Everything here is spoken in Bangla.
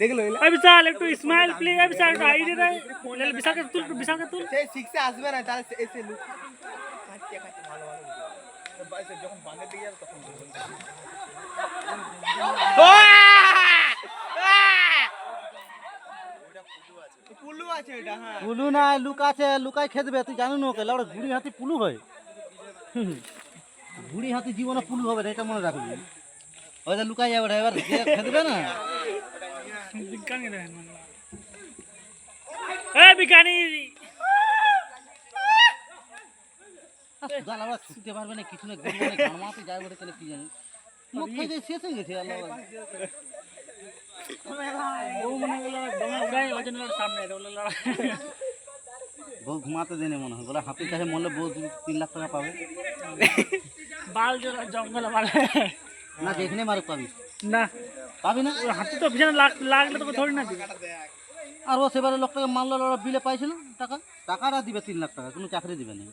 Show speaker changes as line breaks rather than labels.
দেখলো
এই বিশাল একটু স্মাইল প্লিজ। এই বিশাল একটু আইডিয়া দে। লে বিশালকে তুল, একটু বিশালকে তুল।
সেই সিক্সে আসবে না তাহলে এসে লুক কাটতে কাটতে ভালো ভালো বাইসে যখন বাঁধে দিয়ে যাবে তখন পুলু আছে এটা। হ্যাঁ
পুলু না লুক আছে, লুকাই খেদবে তুই জানো না ওকে লাউড়া বুড়ি হাতি পুলু হয়। বুড়ি হাতি জীবনে পুলু হবে না, এটা মনে রাখবি। ওই যে লুকাই যাবে এবার যে খেদবে না।
বিজ্ঞানী দেখেন এই বিজ্ঞানী
সুদা লাউড়া ছুটতে পারবে না কিছু না করবে না, গানমাতে যায় বলে তাহলে কি জানি মুখ থেকে শেষ হয়ে গেছে আল্লাহ।
ও মনে হলো দমে উড়াই ওই জন্য সামনে এটা বলে লড়াই।
বউ ঘুমাতে দেনে মনে হয়, বলে হাতির কাছে মরলে বউ 3 লাখ টাকা পাবে।
বাল জোড়া জঙ্গলে মারে
না যেখানে মারে পাবি,
না।
পাবি না।
হাতি তো পিছনে লাগলে তোকে থোড়ি না দিবে।
আর ও সেবারে লোকটাকে মারলো, ওরা বিলে পাইছে না টাকা, টাকাটা দিবে 3 লাখ টাকা, কোনো চাকরি দিবে না।